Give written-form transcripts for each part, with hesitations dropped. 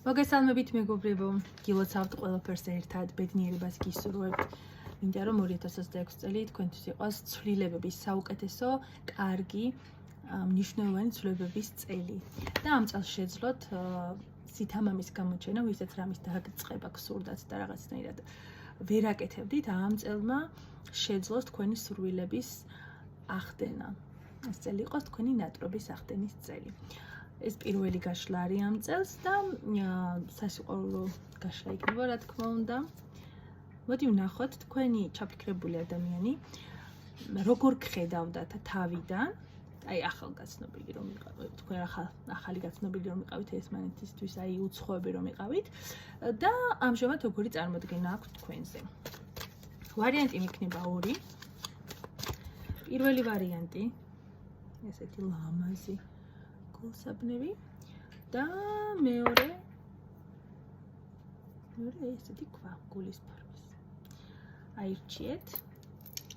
მოგესალმებით მეგობრებო, გილოცავთ ყველაფერს ერთად, ბედნიერებას გისურვებთ. მინდა რომ 2026 წელი თქვენთვის იყოს ცვლილებების საუკეთესო, კარგი, მნიშვნელოვანი ცვლილებების წელი. და ამ წელს შეძლოთ სითამამის გამოჩენა, ვისაც რამის დაწყება გსურდათ და რაღაცნაირად ვერ აკეთებდით, ამ წელმა შეძლოს თქვენი სურვილების ახდენა. ეს წელი იყოს თქვენი ნატრობის ახდენის წელი. ეს პირველი გაშლა არის ამ წელს და სასიყვარულო გაშლა იქნება, რა თქმა უნდა. მოდი ვნახოთ თქვენი ჩაფიქრებული ადამიანი როგორ გხედავდათ თავიდან, აი ახალგაზრდობილი რომ იყავით, თქვენ ახალი გაცნობილი რომ იყავით ერთმანეთისთვის, აი უცხოები რომ იყავით და ამჟამად როგორი წარმოდგენა აქვს თქვენზე. ვარიანტი იქნება ორი. პირველი ვარიანტი ესეთი ლამაზი გულსაბნევი და მეორე ესეთი ქვა გულის ფორმის. აირჩიეთ.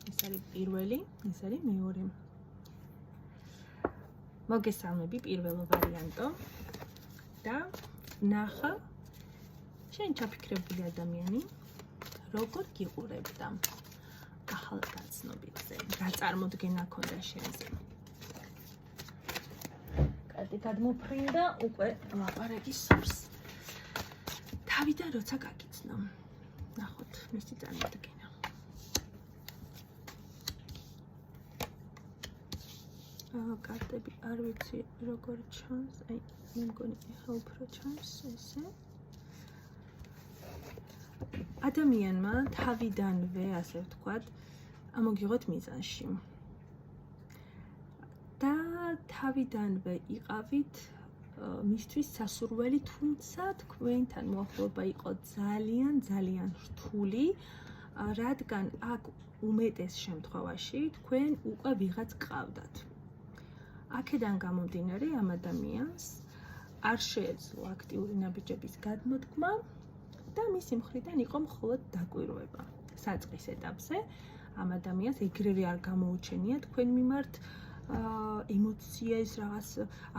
ეს არის პირველი, ეს არის მეორე. მოგესალმები პირველო ვარიანტო და ნახა შენ ჩაფიქრებული ადამიანი როგორ გიყურებდა ახალგაზრდობაზე, რა წარმოდგენა ჰქონდა შენზე. კარტი გადმოფრინდა, უკვე ლაპარაკი სურს. თავიდან როცა გაგიცნო. ნახოთ მისი წარმოდგენა. კარტები არ ვიცი როგორ ჩანს, აი მე მგონი ახლა უფრო ჩანს ესე. ადამიანმა თავიდანვე, ასე ვთქვათ, ამოგიღოთ მიზანში. და თავიდანვე იყავით მისთვის სასურველი, თუმცა თქვენთან მოახლოება იყო ძალიან რთული, რადგან აქ უმეტეს შემთხვევაში თქვენ უკვე ვიღაც გყავდათ. აქედან გამომდინარე ამ ადამიანს არ შეეძლო აქტიური ნაბიჯების გადმოდგმა და მისი მხრიდან იყო მხოლოდ დაკვირვება. საწყის ეტაპზე ამ ადამიანს ეგრევე არ გამოუჩენია თქვენ მიმართ ემოცია, ის რაღაც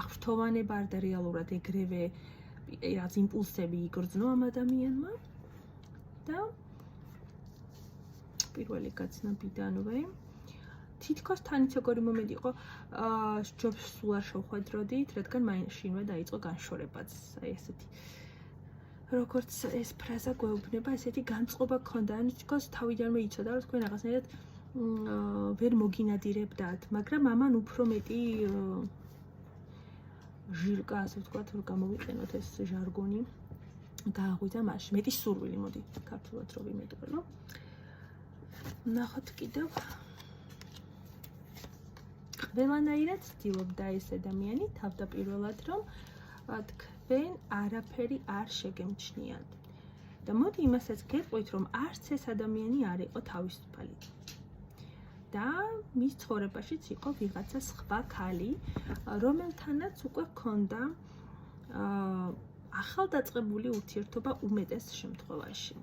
აღფრთოვანება არ და რეალურად ეგრევე რაღაც იმპულსები იგრძნო ამ ადამიანმა და პირველი გაცნობიდანვე თითქოს თანიც როგორი მომენტი იყო, ჯობს სულ არ შევხვედროდით, რადგან მაშინვე დაიწყო განშორებაც, აი ესეთი როგორც ეს ფრაზა გვეუბნება, ესეთი განწყობა გქონდა, ანუ თითქოს თავიდანვე იცოდა, რომ თქვენ რაღაცნაირად ვერ მოგინადირებდათ, მაგრამ ამან უფრო მეტი ჟირკა, ასე ვთქვათ, რომ გამოვიყენოთ ეს ჟარგონი, გააღვიძა მაშინ, მეტი სურვილი, მოდი ქართულად რო ვიმედგრო. ნახოთ კიდევ. ყველანაირად ცდილობდა ეს ადამიანი თავდაპირველად, რომ თქვენ არაფერი არ შეგემჩნიათ. და მოდი იმასაც გეტყვით, რომ არც ეს ადამიანი არ იყო თავისუფალი. და მის ცხოვრებაშიც იყო ვიღაცა სხვა ქალი, რომელთანაც უკვე ჰქონდა ახალდაწყებული ურთიერთობა უმეტეს შემთხვევაში.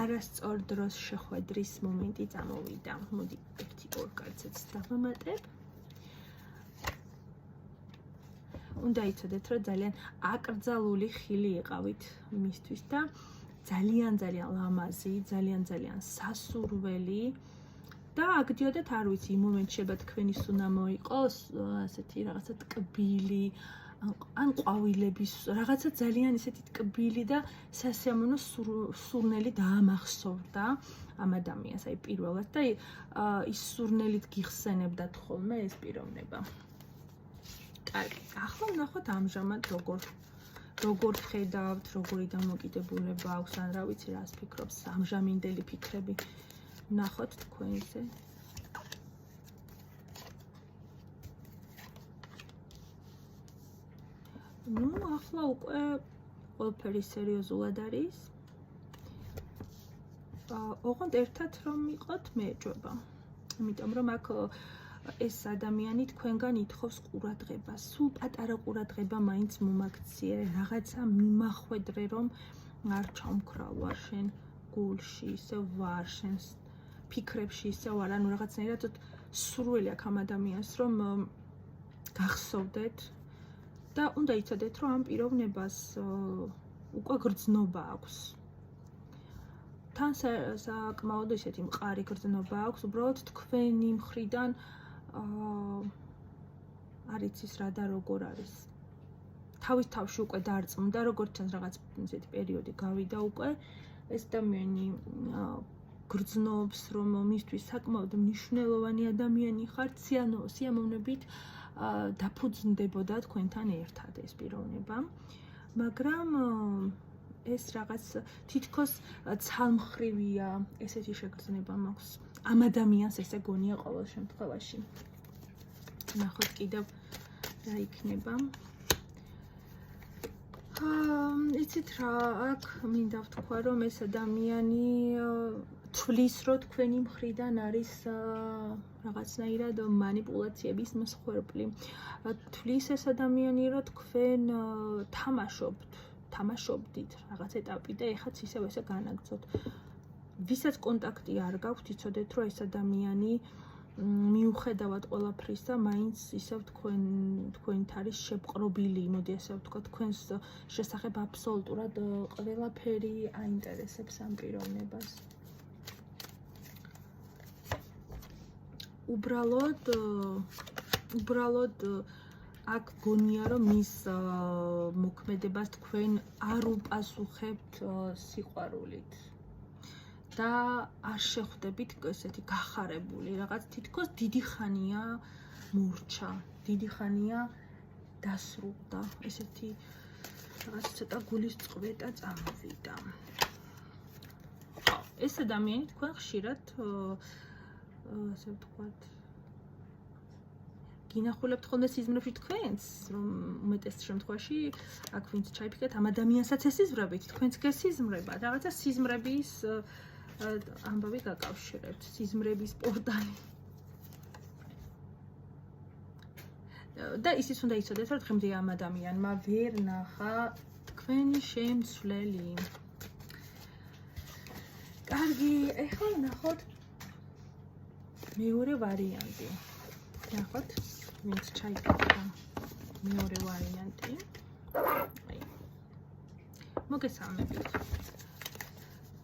არასწორ დროს შეხვედრის მომენტი წამოვიდა. მოდი ერთი ორ კაცებს დავამატებ. უნდა იცოდეთ, რომ ძალიან აკრძალული ხილი იყავით მისთვის და ძალიან ლამაზი, ძალიან სასურველი და აგდიოდეთ, არ ვიცი, იმ მომენტში შეება თქვენი სუნამო იყოს, ასეთი რაღაცა ტკბილი, ან ყვავილების, რაღაცა ძალიან ისეთი ტკბილი და სასიამოვნო სურნელი დაამახსოვრდა ამ ადამიანს, აი პირველად და ის სურნელით გიხსენებდათ ხოლმე ეს პიროვნება. კარგი, ახლა ვნახოთ ამჟამად როგორ ხედავთ, როგორი დამოკიდებულება აქვს, ან რა ვიცი, რას ფიქრობს, ამჟამინდელი ფიქრები ვნახოთ თქვენზე. ნუ ახლა უკვე ყველაფერი სერიოზულად არის. ოღონდ ერთად რომ იყოთ მეეჭვება. იმიტომ რომ აქ ეს ადამიანი თქვენგან ითხოვს ყურადღებას. სულ პატარა ყურადღება მაინც მომაქციე, რაღაცა მიმახვედრე, რომ არ ჩამქრალ ვარ შენ გულში, ისე ვარ შენ ფიქრებში, ისე ვარ, ანუ რაღაცნაირად სურვილი აქვს ამ ადამიანს, რომ გახსოვდეთ და უნდა იცოდეთ, რომ ამ პიროვნებას უკვე გრძნობა აქვს. თან საკმაოდ ისეთი მყარი გრძნობა აქვს, უბრალოდ თქვენი მხრიდან არ იცის რა და როგორ არის. თავის თავში უკვე დარწმუნდა, როგორც ჩანს რაღაც ისეთი პერიოდი გავიდა უკვე, ეს ადამიანი გრძნობს, რომ მისთვის საკმაოდ მნიშვნელოვანი ადამიანი ხართ, სიამოვნებით დაფუძნდებოდა თქვენთან ერთად ეს პიროვნება. მაგრამ ეს რაღაც თითქოს ცალმხრივია, ესეთი შეგრძნება მაქვს. ამ ადამიანს ესე გონია ყოველ შემთხვევაში. ნახოთ კიდევ რა იქნება. იცით რა, აქ მინდა ვთქვა, რომ ეს ადამიანი თვლის, რომ თქვენი მხრიდან არის რაღაცნაირად მანიპულაციების მსხვერპლი. თვლის ეს ადამიანი, რომ თქვენ თამაშობდით რაღაც ეტაპი და ეხაც ისევ ესე განაგრძოთ. ვისაც კონტაქტი არ გაქვთ, იცოდეთ, რომ ეს ადამიანი მიუხედავად ყველაფრისა, მაინც ისევ თქვენით არის შეპყრობილი, მოდი ასე ვთქვა, თქვენს შესახებ აბსოლუტურად ყველაფერი აინტერესებს ამ პიროვნებას. უბრალოდ აქ გონია, რომ მის მოქმედებას თქვენ არ უპასუხებთ სიყვარულით. და არ შეხვდებით ესეთი გახარებული, რაღაც თითქოს დიდი ხანია მურჩა, დიდი ხანია დასრულდა, ესეთი რაღაც ცოტა გულის წყვეტა წამოვიდა. ეს ადამიანი თქვენ ხშირად ასე ვთქვათ, გინახულებთ ხოლმე სიზმრებში თქვენს, რომ უმეტეს შემთხვევაში აქ ვინც ჩაიფიქრეთ, ამ ადამიანსაც ესიზმრებით, თქვენც გესიზმრებათ, რაღაცა სიზმრების ამბავი გაკავშირებთ, სიზმრების პორტალი. და ისიც უნდა იცოდეთ, რომ დღემდე ამ ადამიანმა ვერ ნახა თქვენი შემცვლელი. კარგი, ეხლა ნახოთ მეორე ვარიანტი. ნახოთ, ვინც ჩაიკითხა მეორე ვარიანტი. მოგესალმებით.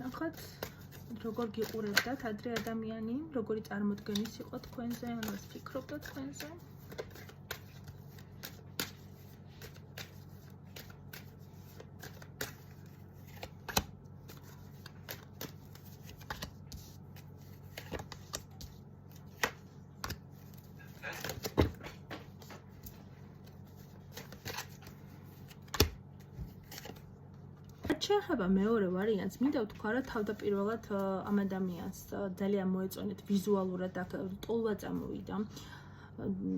ნახოთ როგორ გიყურებდათ ადრე ადამიანი, როგორი წარმოდგენის იყო თქვენზე, რას ფიქრობდა თქვენზე. შეეხება მეორე ვარიანტს, მინდა ვთქვა, რომ თავდაპირველად ამ ადამიანს ძალიან მოეწონეთ ვიზუალურად აქ ტოლვა წამოვიდა.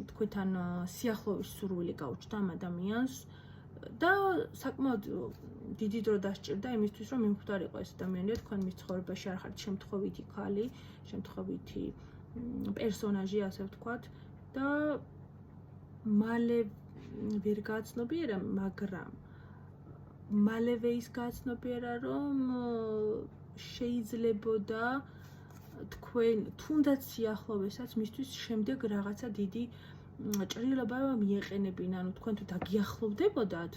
თქვენთან სიახლოვის სურვილი გაუჩნდა ამ ადამიანს და საკმაოდ დიდი დრო დასჭირდა იმისთვის, რომ მიმხვდარიყო ეს ადამიანი, რომ თქვენ მის ცხოვრებაში არ ხართ შემთხვევითი ქალი, შემთხვევითი პერსონაჟი, ასე ვთქვათ და მალე ვერ გააცნობიერა, მაგრამ მალევე ის გააცნობიერა, რომ შეიძლებოდა თქვენ თუნდაც სიახლოვესაც მისთვის შემდეგ რაღაცა დიდი ჭრილობა მიეყენებინა, ანუ თქვენ თუ დაგიახლოვდებოდათ,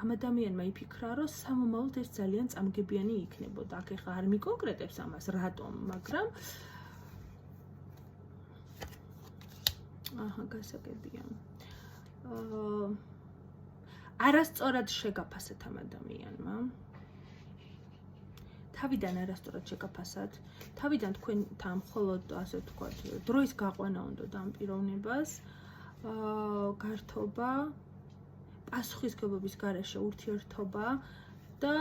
ამ ადამიანმა იფიქრა, რომ სამომავლოდ ეს ძალიან წამგებიანი იქნებოდა. აქ ეხლა არ მიკონკრეტებს ამას, რატომ, მაგრამ გასაგებია. არასწორად შეგაფასეთ ამ ადამიანმა. თავიდან არასწორად შეგაფასათ. თავიდან თქვენთან მხოლოდ ასე ვთქვათ, დროის გაყვანა უნდოდა ამ პიროვნებას, გართობა, პასუხისგებლობის გარეშე ურთიერთობა და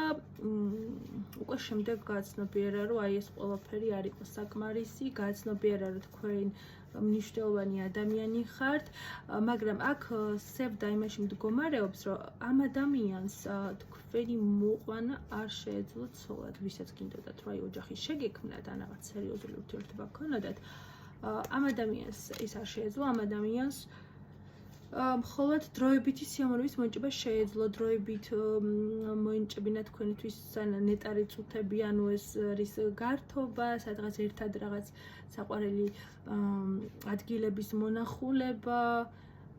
უკვე შემდეგ გააცნობიერა, რომ აი ეს ყველაფერი არ იყო საკმარისი, გააცნობიერა, რომ თქვენ მნიშვნელოვანი ადამიანი ხართ, მაგრამ აქ სევდა იმაში მდგომარეობს, რომ ამ ადამიანს თქვენი მოყვანა არ შეეძლო ცოლად, ვისაც გინდოდათ, რომ აი ოჯახის შეგექმნათ, ან რაღაც სერიოზული ურთიერთობა გქონოდათ, ამ ადამიანს ის არ შეეძლო, ამ ადამიანს მხოლოდ დროებითი სიამოვნების მონიჭება შეეძლო, დროებით მოინჭებინა თქვენთვის ნეტარი წუთები, ანუ ეს არის გართობა, სადღაც ერთად რაღაც საყვარელი ადგილების მონახულება,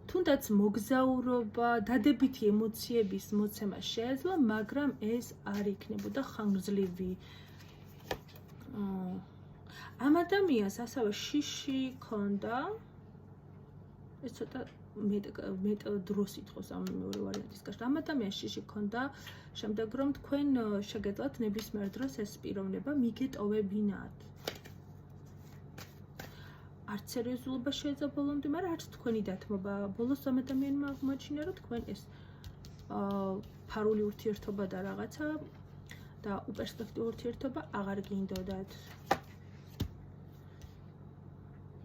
თუნდაც მოგზაურობა, დადებითი ემოციების მოცემა შეეძლო, მაგრამ ეს არ იქნებოდა ხანგრძლივი. ამ ადამიანს ასევე შიში ჰქონდა. ეს ცოტა მეტ დროს ითხოვს ამ მეორე ვარიანტის გაშლა. ამ ადამიანს შიში ჰქონდა, შემდეგ რომ თქვენ შეგეძლოთ ნებისმიერ დროს ეს პიროვნება მიგეტოვებინათ. არც სერიოზულობა შეეძლო ბოლომდე, მაგრამ არც თქვენი დათმობა. ბოლოს ამ ადამიანმა აღმოაჩინა, რომ თქვენ ეს ფარული ურთიერთობა და რაღაცა და უპერსპექტივო ურთიერთობა აღარ გინდოდათ.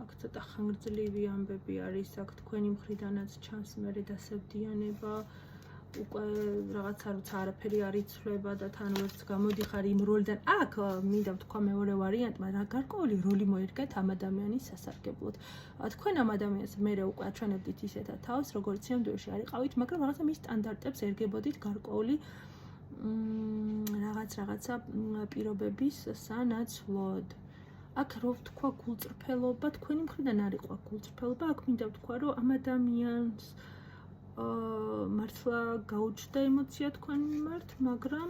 აქ ცოტა ხანგრძლივი ამბები არის, აქ თქვენი მხრიდანაც ჩანს მერე დასევდიანება, უკვე რაღაცა როცა არაფერი არ იცვლება და თან ვერც გამოდიხარ იმ როლიდან. აქ მინდა ვთქვა მეორე ვარიანტი, მაგრამ გარკვეული როლი მოერგეთ ამ ადამიანის სასარგებლოდ. თქვენ ამ ადამიანს მერე უკვე აჩვენებდით ისეთად თავს, როგორც სიამდვილეში არ იყავით, მაგრამ რაღაცა მის სტანდარტებს ერგებოდით გარკვეული რაღაცა პირობების სანაცვლოდ. აქ რო ვთქვა გულწრფელობა, თქვენი მხრიდან არ იყო გულწრფელობა, აქ მინდა ვთქვა, რომ ამ ადამიანს მართლა გაუჩნდა ემოცია თქვენ მიმართ, მაგრამ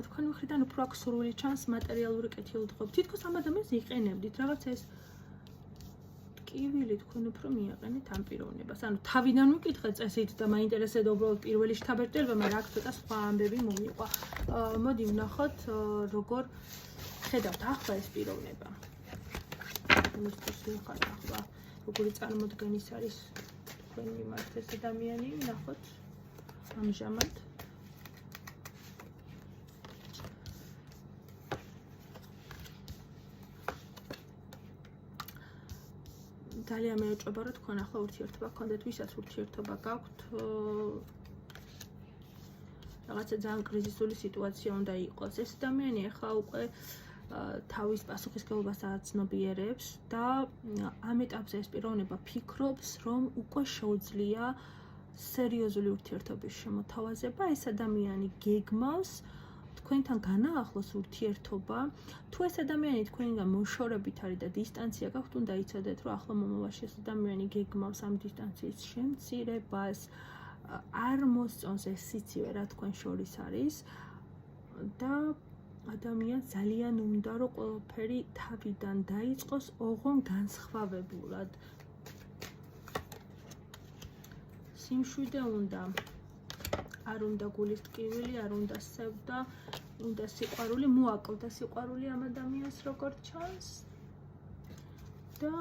თქვენი მხრიდან უფრო აქ სურვილი ჩანს მატერიალური კეთილდღეობა. თითქოს ამ ადამიანს იყენებდით, რაღაც ეს ტკივილი თქვენ უფრო მიაყენეთ ამ პიროვნებას. ანუ თავიდან ვიკითხე წესით და მაინტერესებდა უბრალოდ პირველი შთაბეჭდილება, მაგრამ აქ ცოტა სხვა ამბები მომიყვა. მოდი ვნახოთ, როგორ ხედავთ ახლა ეს პიროვნება. მისთვის ვიხარ ახლა, როგორი წარმოდგენის არის თქვენ მიმართ ეს ადამიანი, ვნახოთ ამჟამად. ძალიან მეუჭება, რომ თქვენ ახლა ურთიერთობა გქონდეთ, ვისაც ურთიერთობა გაქვთ, რაღაცა ძალიან კრიზისული სიტუაცია უნდა იყოს. ეს ადამიანი ახლა უკვე თავის პასუხისმგებლობას აცნობიერებს და ამ ეტაპზე ეს პიროვნება ფიქრობს, რომ უკვე შეუძლია სერიოზული ურთიერთობის შემოთავაზება. ეს ადამიანი გეგმავს თქვენთან განაახლოს ურთიერთობა. თუ ეს ადამიანი თქვენგან მოშორებით არის და დისტანცია გაქვთ, უნდა იცოდეთ, რომ ახლა მომავალში ეს ადამიანი გეგმავს ამ დისტანციის შემცირებას, არ მოსწონს ეს სიცივე, რა თქვენ შორის არის და ადამიანს ძალიან უნდა, რომ ყველაფერი თავიდან დაიწყოს ოღონ განსხვავებულად. სიმშვიდე უნდა, არ უნდა გულის ტკივილი, არ უნდა სევდა, უნდა სიყვარული, მოაკლდა სიყვარული ამ ადამიანს როგორც ჩანს და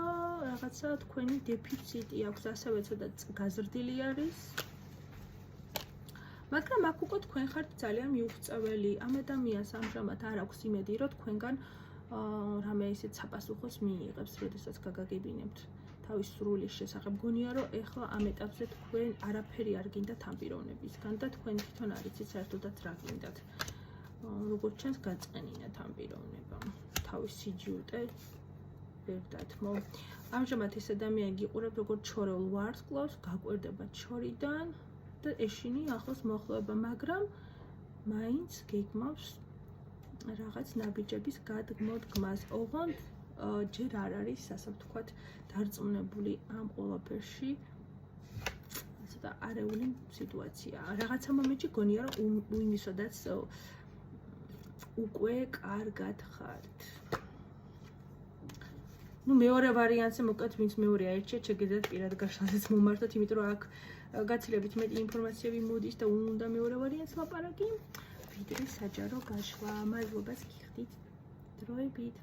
რაღაცა თქვენი დეფიციტი აქვს, ასევე ცოტა გაზრდილი არის. მაგრამ აქ უკვე თქვენ ხართ ძალიან მიუღწეველი. ამ ადამიანს ამჟამად არ აქვს იმედი, რომ თქვენგან რამე ისეთ საპასუხოს მიიღებს, როდესაც გაგაგებინებთ თავის სრულის შესახებ. გონია, რომ ეხლა ამ ეტაპზე თქვენ არაფერი არ გინდათ ამ პიროვნებისგან და თქვენ თვითონ არ იცით საერთოდაც რა გინდათ. როგორც ჩანს, გაწყენინათ ამ პიროვნებამ. თავის სიჯუტე ვერ დათმო. ამჟამად ეს ადამიანი გიყურებ, როგორც ჩორეულ ვარსკვლავს, გაკვირდება ჩორიდან და ეშინი ახლოს მოახლოება, მაგრამ მაინც გეგმავს რაღაც ნაბიჯების გადმოდგმას. ოღონდ ჯერ არ არის, ასე ვთქვათ, დარწმუნებული ამ ყველაფერში. ცოტა არეული სიტუაცია. რაღაცა მომენტში გონია, რომ იმისოდაც უკვე კარგად ხართ. მეორე ვარიანტზე მოკლედ ვინც მეორე აირჩიეთ, შეგიძლიათ პირად გაშლაზეც მომართოთ, იმიტომ რომ აქ გაცილებით მეტი ინფორმაციები მოდის და უნდა მეორე ვარიანტს ლაპარაკი, ვიდრე საჯარო გაშლა. მადლობას გიხდით დროებით.